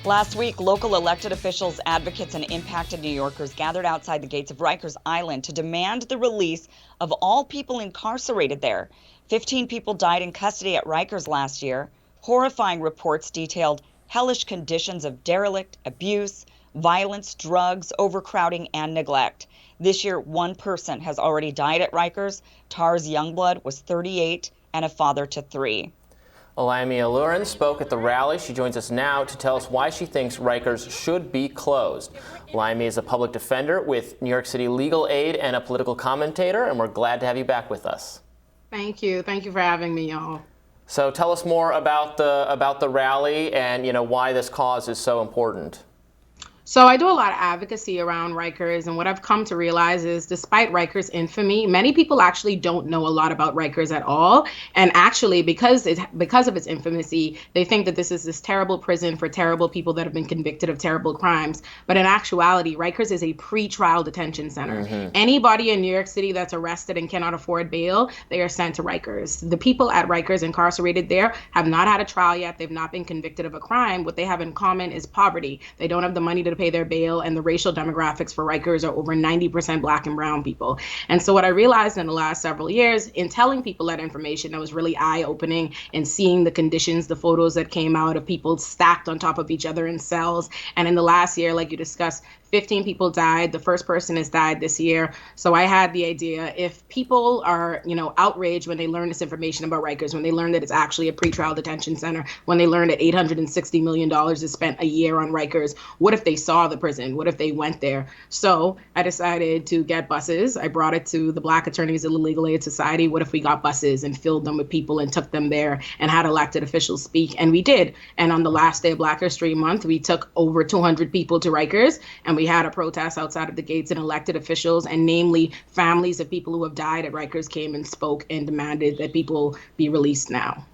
Last week, local elected officials, advocates, and impacted New Yorkers gathered outside the gates of Rikers Island to demand the release of all people incarcerated there. 15 people died in custody at Rikers last year. Horrifying reports detailed hellish conditions of derelict, abuse, violence, drugs, overcrowding, and neglect. This year, one person has already died at Rikers. Tars Youngblood was 38 and a father to 3. Olayemi Olurin spoke at the rally. She joins us now to tell us why she thinks Rikers should be closed. Olayemi is a public defender with New York City Legal Aid and a political commentator, and we're glad to have you back with us. Thank you. Thank you for having me, y'all. So tell us more about the rally and why this cause is so important. So I do a lot of advocacy around Rikers, and what I've come to realize is despite Rikers' infamy, many people actually don't know a lot about Rikers at all. And actually, because of its infamy, they think that this is this terrible prison for terrible people that have been convicted of terrible crimes. But in actuality, Rikers is a pre-trial detention center. Mm-hmm. Anybody in New York City that's arrested and cannot afford bail, they are sent to Rikers. The people at Rikers incarcerated there have not had a trial yet. They've not been convicted of a crime. What they have in common is poverty. They don't have the money to pay their bail, and the racial demographics for Rikers are over 90% Black and brown people. And so what I realized in the last several years in telling people that information that was really eye-opening and seeing the conditions, the photos that came out of people stacked on top of each other in cells. And in the last year, like you discussed, 15 people died. The first person has died this year. So I had the idea, if people are, outraged when they learn this information about Rikers, when they learn that it's actually a pretrial detention center, when they learn that $860 million is spent a year on Rikers, what if they saw the prison? What if they went there? So I decided to get buses. I brought it to the Black Attorneys of the Legal Aid Society. What if we got buses and filled them with people and took them there and had elected officials speak? And we did. And on the last day of Black History Month, we took over 200 people to Rikers, and we had a protest outside of the gates, and elected officials, and namely families of people who have died at Rikers, came and spoke and demanded that people be released now.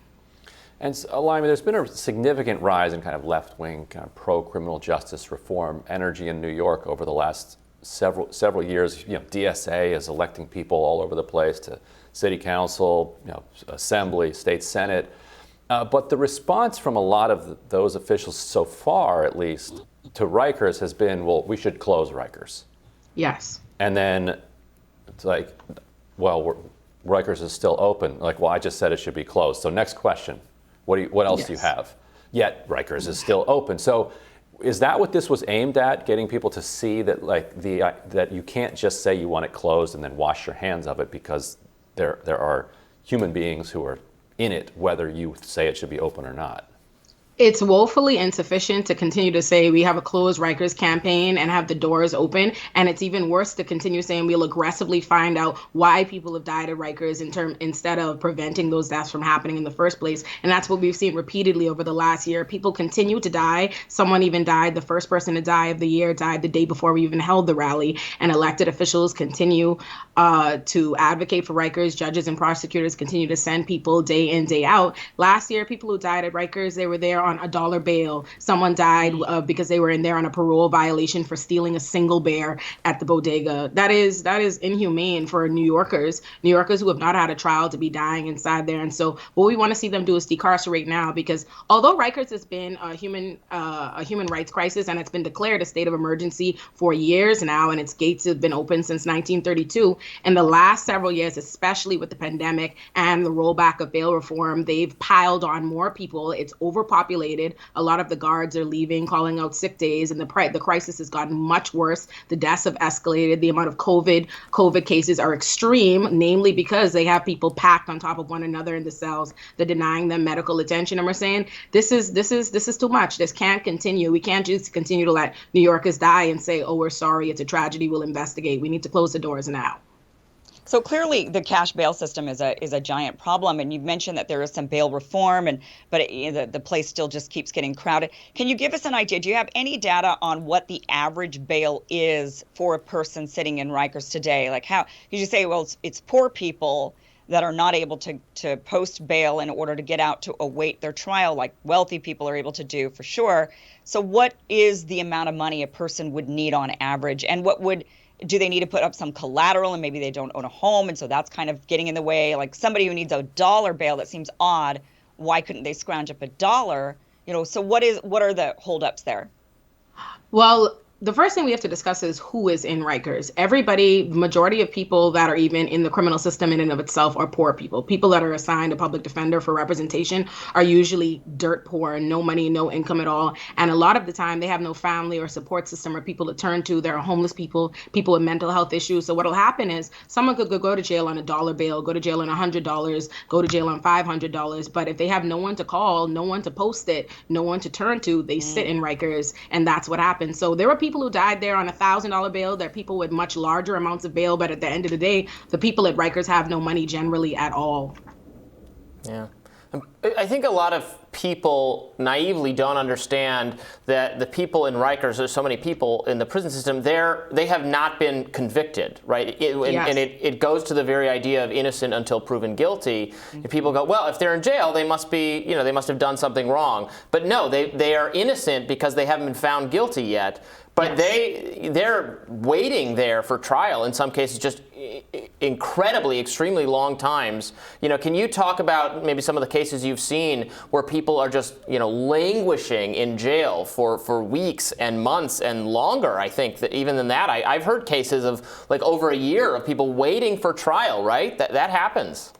And Olayemi, there's been a significant rise in kind of left-wing, kind of pro-criminal justice reform energy in New York over the last several years. DSA is electing people all over the place to city council, assembly, state senate. But the response from a lot of those officials so far, at least, to Rikers has been, well, we should close Rikers. Yes. And then it's like, well, Rikers is still open. Like, well, I just said it should be closed. So next question, what else do you have? Yet Rikers is still open. So is that what this was aimed at, getting people to see that that you can't just say you want it closed and then wash your hands of it, because there are human beings who are in it, whether you say it should be open or not? It's woefully insufficient to continue to say we have a closed Rikers campaign and have the doors open. And it's even worse to continue saying we'll aggressively find out why people have died at Rikers instead of preventing those deaths from happening in the first place. And that's what we've seen repeatedly over the last year. People continue to die. Someone even died. The first person to die of the year died the day before we even held the rally. And elected officials continue to advocate for Rikers. Judges and prosecutors continue to send people day in, day out. Last year, people who died at Rikers, they were there on $1 bail. Someone died because they were in there on a parole violation for stealing a single bear at the bodega. That is inhumane for New Yorkers who have not had a trial to be dying inside there. And so what we want to see them do is decarcerate now, because although Rikers has been a human rights crisis, and it's been declared a state of emergency for years now, and its gates have been open since 1932, in the last several years, especially with the pandemic and the rollback of bail reform, they've piled on more people. It's overpopulated. A lot of the guards are leaving, calling out sick days, and the crisis has gotten much worse. The deaths have escalated. The amount of COVID cases are extreme, namely because they have people packed on top of one another in the cells. They're denying them medical attention, and we're saying this is too much. This can't continue. We can't just continue to let New Yorkers die and say, oh, we're sorry, it's a tragedy, we'll investigate. We need to close the doors now. So clearly, the cash bail system is a giant problem, and you've mentioned that there is some bail reform, but the place still just keeps getting crowded. Can you give us an idea? Do you have any data on what the average bail is for a person sitting in Rikers today? Like how? Because you say, well, it's poor people that are not able to post bail in order to get out to await their trial, like wealthy people are able to do for sure. So what is the amount of money a person would need on average, and do they need to put up some collateral, and maybe they don't own a home, and so that's kind of getting in the way? Like somebody who needs $1 bail, that seems odd. Why couldn't they scrounge up $1 So what are the holdups there? Well, the first thing we have to discuss is who is in Rikers. Everybody, majority of people that are even in the criminal system in and of itself are poor people. People that are assigned a public defender for representation are usually dirt poor, no money, no income at all. And a lot of the time they have no family or support system or people to turn to. There are homeless people, people with mental health issues. So what'll happen is someone could go to jail on $1 bail, go to jail on $100, go to jail on $500. But if they have no one to call, no one to post it, no one to turn to, they sit in Rikers, and that's what happens. So there are people who died there on $1,000 bail. There are people with much larger amounts of bail, but at the end of the day, the people at Rikers have no money generally at all. Yeah. I think a lot of people naively don't understand that the people in Rikers, there's so many people in the prison system, they have not been convicted, right? And it goes to the very idea of innocent until proven guilty. And people go, well, if they're in jail, they must be, they must have done something wrong. But no, they are innocent because they haven't been found guilty yet. But they're waiting there for trial, in some cases just incredibly, extremely long times. Can you talk about maybe some of the cases you've seen where people are just, languishing in jail for weeks and months and longer, I think, that even than that? I've heard cases of like over a year of people waiting for trial, right? That happens.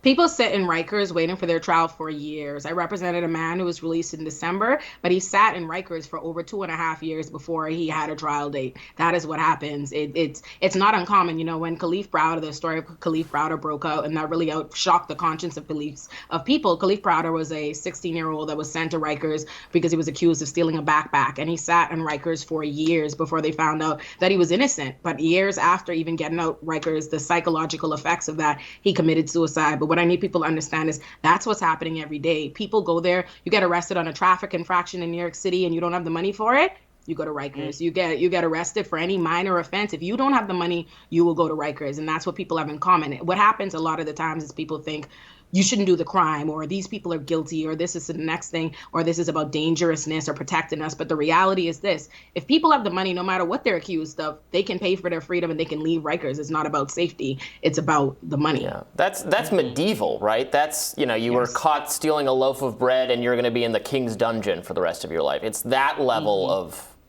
People sit in Rikers waiting for their trial for years. I represented a man who was released in December, but he sat in Rikers for over 2.5 years before he had a trial date. That is what happens. It's not uncommon. When the story of Khalif Browder broke out, and that really shocked the conscience of people. Khalif Browder was a 16-year-old that was sent to Rikers because he was accused of stealing a backpack, and he sat in Rikers for years before they found out that he was innocent. But years after even getting out Rikers, the psychological effects of that, he committed suicide. But what I need people to understand is that's what's happening every day. People go there, you get arrested on a traffic infraction in New York City and you don't have the money for it, you go to Rikers. You get arrested for any minor offense. If you don't have the money, you will go to Rikers. And that's what people have in common. What happens a lot of the times is people think you shouldn't do the crime, or these people are guilty, or this is the next thing, or this is about dangerousness or protecting us. But the reality is this: if people have the money, no matter what they're accused of, they can pay for their freedom and they can leave Rikers. It's not about safety. It's about the money. Yeah, that's medieval, right? That's, you were caught stealing a loaf of bread and you're going to be in the king's dungeon for the rest of your life. It's that level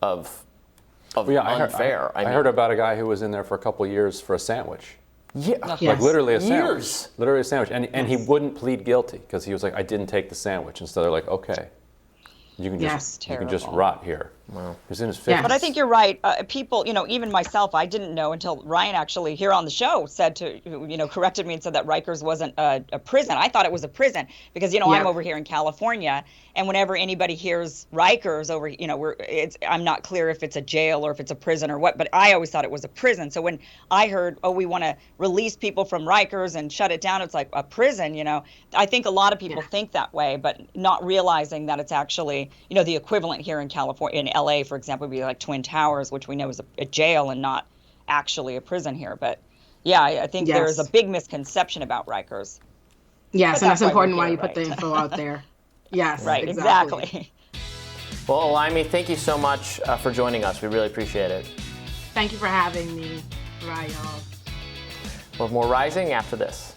of unfair. I heard about a guy who was in there for a couple of years for a sandwich. Yeah, like literally a sandwich. Years. Literally a sandwich, and he wouldn't plead guilty because he was like, I didn't take the sandwich, and so they're like, okay, you can just rot here. Wow. He was in his 50s. But I think you're right. People, even myself, I didn't know until Ryan actually here on the show said corrected me and said that Rikers wasn't a prison. I thought it was a prison because, I'm over here in California, and whenever anybody hears Rikers over, I'm not clear if it's a jail or if it's a prison or what, but I always thought it was a prison. So when I heard, we want to release people from Rikers and shut it down, it's like a prison, I think a lot of people think that way, but not realizing that it's actually, the equivalent here in California, in LA, for example, would be like Twin Towers, which we know is a jail and not actually a prison here. But yeah, I think there is a big misconception about Rikers. Yes, and that's important why you put the info out there. Yes, right, exactly. Well, Olayemi, thank you so much for joining us. We really appreciate it. Thank you for having me. Bye, y'all. We'll have more Rising after this.